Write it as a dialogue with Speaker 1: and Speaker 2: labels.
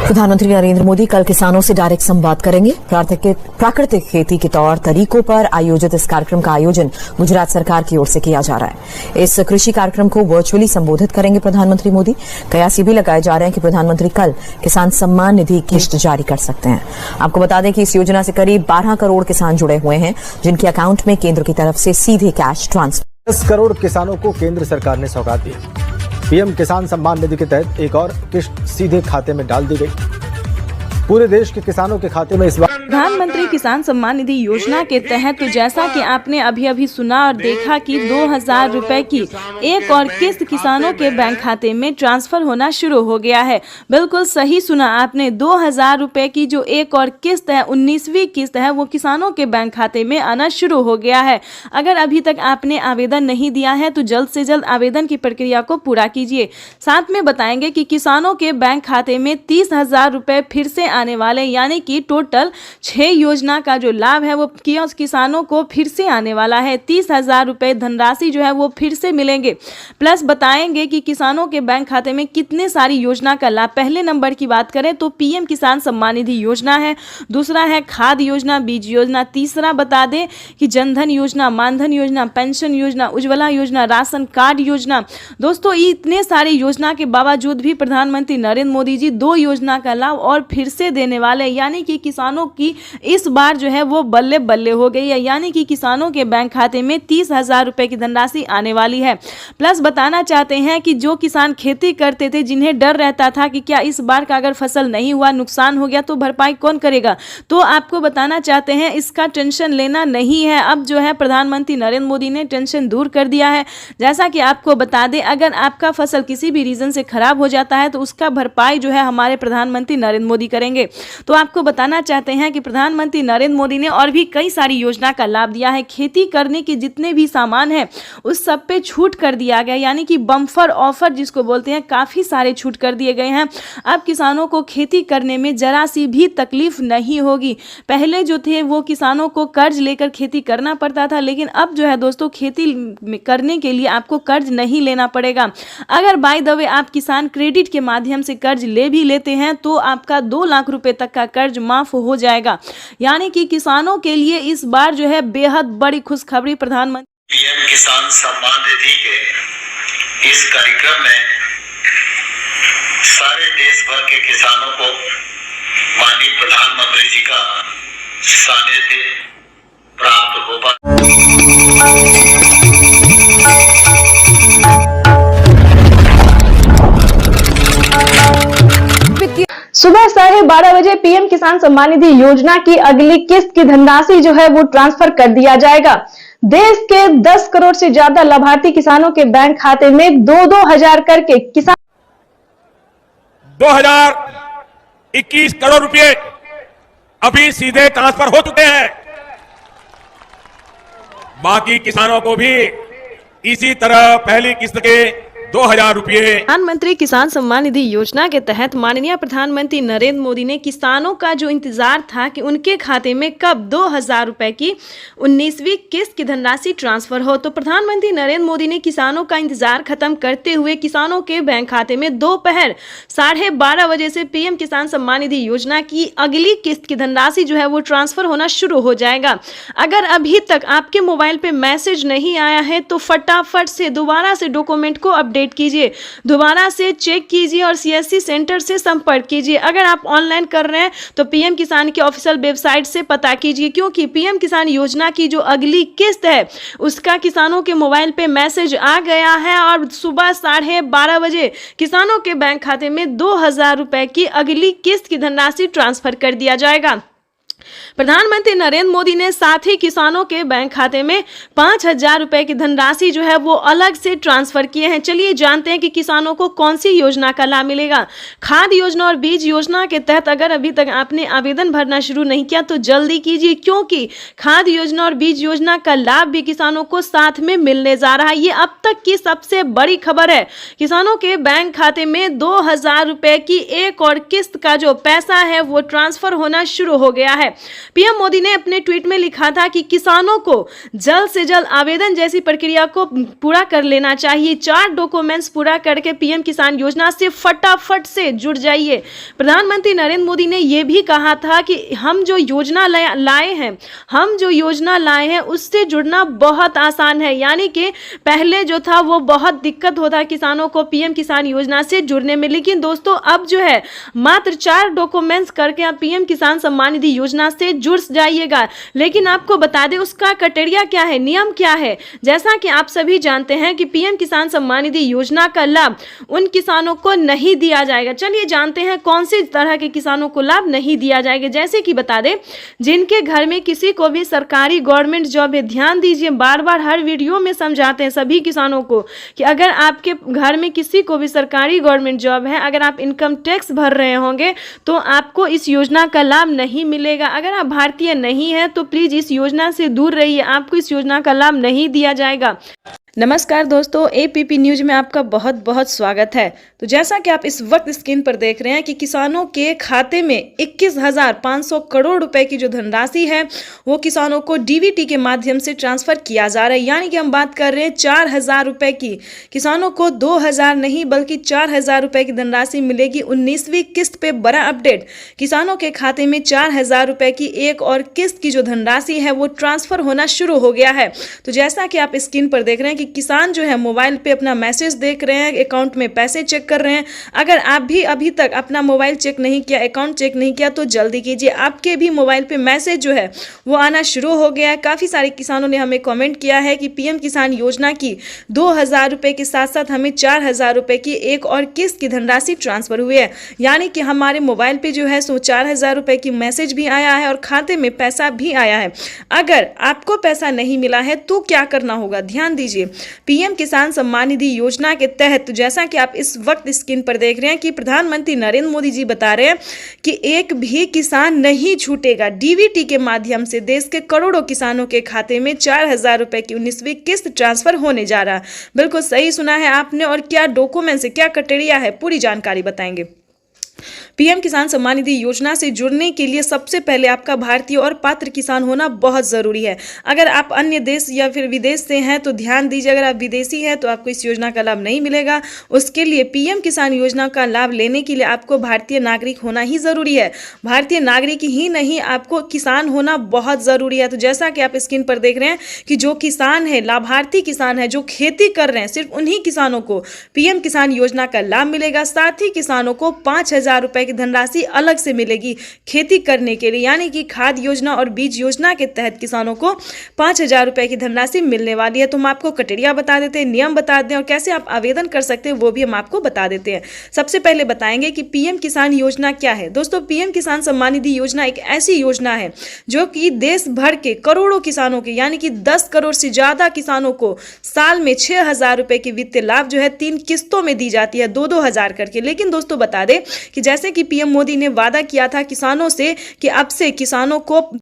Speaker 1: प्रधानमंत्री नरेंद्र मोदी कल किसानों से डायरेक्ट संवाद करेंगे। प्राकृतिक खेती के तौर तरीकों पर आयोजित इस कार्यक्रम का आयोजन गुजरात सरकार की ओर से किया जा रहा है। इस कृषि कार्यक्रम को वर्चुअली संबोधित करेंगे प्रधानमंत्री मोदी। कयास ये भी लगाए जा रहे हैं कि प्रधानमंत्री कल किसान सम्मान निधि किस्त जारी कर सकते हैं। आपको बता दें कि इस योजना से करीब 12 करोड़ किसान जुड़े हुए हैं, जिनके अकाउंट में केंद्र की तरफ से सीधे कैश ट्रांसफर।
Speaker 2: 10 करोड़ किसानों को केंद्र सरकार ने सौगात दी। पीएम किसान सम्मान निधि के तहत एक और किस्त सीधे खाते में डाल दी गई। पूरे देश के किसानों के खाते में इस बार
Speaker 3: प्रधानमंत्री किसान सम्मान निधि योजना के तहत तो जैसा कि आपने अभी सुना और देखा कि 2000 रुपए की एक और किस्त किसानों के बैंक खाते में ट्रांसफर होना शुरू हो गया है। बिल्कुल सही सुना आपने, 2000 रुपए की जो एक और किस्त है, 19वीं किस्त है, वो किसानों के बैंक खाते में आना शुरू हो गया है। अगर अभी तक आपने आवेदन नहीं दिया है तो जल्द से जल्द आवेदन की प्रक्रिया को पूरा कीजिए। साथ में बताएंगे कि किसानों के बैंक खाते में 30,000 रुपए फिर से आने वाले, यानी कि टोटल 6 योजना का जो लाभ है वो किसानों को फिर से आने वाला है। 30,000 रुपए धनराशि जो है वो फिर से मिलेंगे। प्लस बताएंगे कि किसानों के बैंक खाते में कितने सारी योजना का लाभ। पहले नंबर की बात करें तो पीएम किसान सम्मान निधि योजना है, दूसरा है खाद योजना, बीज योजना, तीसरा बता दें कि जनधन योजना, मानधन योजना, पेंशन योजना, उज्ज्वला योजना, राशन कार्ड योजना। दोस्तों, इतने सारे योजना के बावजूद भी प्रधानमंत्री नरेंद्र मोदी जी 2 योजना का लाभ और फिर से देने वाले, यानी कि किसानों की इस बार जो है वो बल्ले बल्ले हो गई है। यानी कि किसानों के बैंक खाते में 30,000 रुपए की धनराशि आने वाली है। प्लस बताना चाहते हैं कि जो किसान खेती करते थे, जिन्हें डर रहता था कि क्या इस बार का अगर फसल नहीं हुआ, नुकसान हो गया तो भरपाई कौन करेगा, तो आपको बताना चाहते हैं इसका टेंशन लेना नहीं है। अब जो है प्रधानमंत्री नरेंद्र मोदी ने टेंशन दूर कर दिया है। जैसा कि आपको बता दें, अगर आपका फसल किसी भी रीजन से खराब हो जाता है तो उसका भरपाई जो है हमारे प्रधानमंत्री नरेंद्र मोदी करेंगे। तो आपको बताना चाहते हैं कि प्रधानमंत्री नरेंद्र मोदी ने और भी कई सारी योजना का लाभ दिया है। खेती करने के जितने भी सामान हैं उस सब पे छूट कर दिया गया, यानी कि बम्पर ऑफर जिसको बोलते हैं, काफी सारे छूट कर दिए गए हैं। अब किसानों को खेती करने में जरा सी भी तकलीफ नहीं होगी। पहले जो थे वो किसानों को कर्ज लेकर खेती करना पड़ता था, लेकिन अब जो है दोस्तों खेती करने के लिए आपको कर्ज नहीं लेना पड़ेगा। अगर बाय द वे आप किसान क्रेडिट के माध्यम से कर्ज ले भी लेते हैं तो आपका 2 लाख रुपए तक का कर्ज माफ हो जाएगा। यानी कि किसानों के लिए इस बार जो है बेहद बड़ी खुशखबरी प्रधानमंत्री
Speaker 4: पीएम किसान सम्मान निधि के इस कार्यक्रम में सारे देश भर के किसानों को माननीय प्रधानमंत्री जी का सानिध्य प्राप्त होगा।
Speaker 3: सुबह 12:30 बजे पीएम किसान सम्मान निधि योजना की अगली किस्त की धनराशि जो है वो ट्रांसफर कर दिया जाएगा। देश के 10 करोड़ से ज्यादा लाभार्थी किसानों के बैंक खाते में 2-2 हजार करके किसान
Speaker 5: 2021 करोड़ रुपए अभी सीधे ट्रांसफर हो चुके हैं। बाकी किसानों को भी इसी तरह पहली किस्त के 2000 रुपए।
Speaker 3: प्रधानमंत्री किसान सम्मान निधि योजना के तहत माननीय प्रधानमंत्री नरेंद्र मोदी ने किसानों का जो इंतजार था कि उनके खाते में कब 2000 रुपए की 19वीं किस्त की धनराशि ट्रांसफर हो, तो प्रधानमंत्री नरेंद्र मोदी ने किसानों का इंतजार खत्म करते हुए किसानों के बैंक खाते में दोपहर 12:30 बजे से पीएम किसान सम्मान निधि योजना की अगली किस्त की धनराशि जो है वो ट्रांसफर होना शुरू हो जाएगा। अगर अभी तक आपके मोबाइल पे मैसेज नहीं आया है तो फटाफट से दोबारा से डॉक्यूमेंट को अपडेट कीजिए, दोबारा से चेक कीजिए और सीएससी सेंटर से संपर्क कीजिए। अगर आप ऑनलाइन कर रहे हैं तो पीएम किसान की ऑफिशियल वेबसाइट से पता कीजिए, क्योंकि पीएम किसान योजना की जो अगली किस्त है उसका किसानों के मोबाइल पे मैसेज आ गया है और सुबह 12:30 बजे किसानों के बैंक खाते में 2000 रुपए की अगली किस्त की धनराशि ट्रांसफर कर दिया जाएगा। प्रधानमंत्री नरेंद्र मोदी ने साथ ही किसानों के बैंक खाते में 5,000 रुपए की धनराशि जो है वो अलग से ट्रांसफर किए हैं। चलिए जानते हैं कि किसानों को कौन सी योजना का लाभ मिलेगा। खाद योजना और बीज योजना के तहत अगर अभी तक आपने आवेदन भरना शुरू नहीं किया तो जल्दी कीजिए, क्योंकि खाद योजना और बीज योजना का लाभ भी किसानों को साथ में मिलने जा रहा है। ये अब तक की सबसे बड़ी खबर है। किसानों के बैंक खाते में 2000 रुपए की एक और किस्त का जो पैसा है वो ट्रांसफर होना शुरू हो गया है। पीएम मोदी ने अपने ट्वीट में लिखा था कि किसानों को जल्द से जल्द आवेदन जैसी प्रक्रिया को पूरा कर लेना चाहिए। 4 डॉक्यूमेंट्स पूरा करके पीएम किसान योजना से फटाफट से जुड़ जाइए। प्रधानमंत्री नरेंद्र मोदी ने यह भी कहा था कि हम जो योजना लाए हैं उससे जुड़ना बहुत आसान है। यानी कि पहले जो था वो बहुत दिक्कत होता है किसानों को पीएम किसान योजना से जुड़ने में, लेकिन दोस्तों अब जो है मात्र 4 डॉक्यूमेंट्स करके आप पीएम किसान सम्मान निधि योजना से जुड़ जाइएगा। लेकिन आपको बता दें उसका क्राइटेरिया क्या है, नियम क्या है। जैसा कि आप सभी जानते हैं कि पीएम किसान सम्मान निधि योजना का लाभ उन किसानों को नहीं दिया जाएगा। चलिए जानते हैं कौन सी तरह के किसानों को लाभ नहीं दिया जाएगा। जैसे कि बता दें जिनके घर में किसी को भी सरकारी गवर्नमेंट जॉब है, ध्यान दीजिए बार बार हर वीडियो में समझाते हैं सभी किसानों को कि अगर आपके घर में किसी को भी सरकारी गवर्नमेंट जॉब है, अगर आप इनकम टैक्स भर रहे होंगे तो आपको इस योजना का लाभ नहीं मिलेगा। अगर आप भारतीय नहीं हैं तो प्लीज इस योजना से दूर रहिए, आपको इस योजना का लाभ नहीं दिया जाएगा। नमस्कार दोस्तों, एपीपी न्यूज में आपका बहुत बहुत स्वागत है। तो जैसा कि आप इस वक्त स्क्रीन पर देख रहे हैं कि किसानों के खाते में 21,500 करोड़ रुपए की जो धनराशि है वो किसानों को डीबीटी के माध्यम से ट्रांसफर किया जा रहा है। यानी कि हम बात कर रहे हैं 4,000 रुपए की, किसानों को 2,000 नहीं बल्कि 4,000 रुपए की धनराशि मिलेगी 19वीं किस्त पे। बड़ा अपडेट, किसानों के खाते में 4,000 रुपए की एक और किस्त की जो धनराशि है वो ट्रांसफर होना शुरू हो गया है। तो जैसा कि आप स्क्रीन पर देख रहे हैं कि किसान जो है मोबाइल पे अपना मैसेज देख रहे हैं, अकाउंट में पैसे चेक कर रहे हैं। अगर आप भी अभी तक अपना मोबाइल चेक नहीं किया, अकाउंट चेक नहीं किया तो जल्दी कीजिए, आपके भी मोबाइल पे मैसेज जो है वो आना शुरू हो गया है। काफी सारे किसानों ने हमें कमेंट किया है कि पीएम किसान योजना की 2,000 रुपए के साथ साथ हमें 4,000 रुपए की एक और किस्त की धनराशि ट्रांसफर हुई है। यानी कि हमारे मोबाइल पे जो है सो 4,000 रुपए की मैसेज भी आया है और खाते में पैसा भी आया है। अगर आपको पैसा नहीं मिला है तो क्या करना होगा, ध्यान दीजिए। पीएम किसान सम्मान निधि योजना के तहत जैसा कि आप इस वक्त स्क्रीन पर देख रहे हैं कि प्रधानमंत्री नरेंद्र मोदी जी बता रहे हैं कि एक भी किसान नहीं छूटेगा। डीबीटी के माध्यम से देश के करोड़ों किसानों के खाते में 4,000 रुपए की 19वीं किस्त ट्रांसफर होने जा रहा है। बिल्कुल सही सुना है आपने। और क्या डॉक्यूमेंट्स है, क्या क्राइटेरिया है, पूरी जानकारी बताएंगे। पीएम किसान सम्मान निधि योजना से जुड़ने के लिए सबसे पहले आपका भारतीय और पात्र किसान होना बहुत जरूरी है। अगर आप अन्य देश या फिर विदेश से हैं तो ध्यान दीजिए, अगर आप विदेशी हैं तो आपको इस योजना का लाभ नहीं मिलेगा। उसके लिए पीएम किसान योजना का लाभ लेने के लिए आपको भारतीय नागरिक होना ही जरूरी है। भारतीय नागरिक ही नहीं, आपको किसान होना बहुत जरूरी है। तो जैसा कि आप स्क्रीन पर देख रहे हैं कि जो किसान है, लाभार्थी किसान है, जो खेती कर रहे हैं, सिर्फ उन्हीं किसानों को पीएम किसान योजना का लाभ मिलेगा। साथ ही किसानों को 5,000 रुपए की धनराशि अलग से मिलेगी खेती करने के लिए। यानी कि खाद योजना और बीज योजना के तहत किसानों को 5,000 रुपए की धनराशि मिलने वाली है। तो हम आपको क्राइटेरिया बता देते हैं, नियम बता दें और कैसे आप आवेदन कर सकते हैं वो भी हम आपको बता देते हैं। सबसे पहले बताएंगे कि पीएम किसान योजना क्या है। दोस्तों, पीएम किसान सम्मान निधि योजना एक ऐसी योजना है जो कि देश भर के करोड़ों किसानों के यानी कि 10 करोड़ से ज्यादा किसानों को साल में 6,000 रुपए की वित्तीय लाभ जो है 3 किस्तों में दी जाती है, 2-2 हजार करके। लेकिन दोस्तों बता दें कि जैसे कि पीएम मोदी ने वादा किया था किसानों से कि अब से किसानों को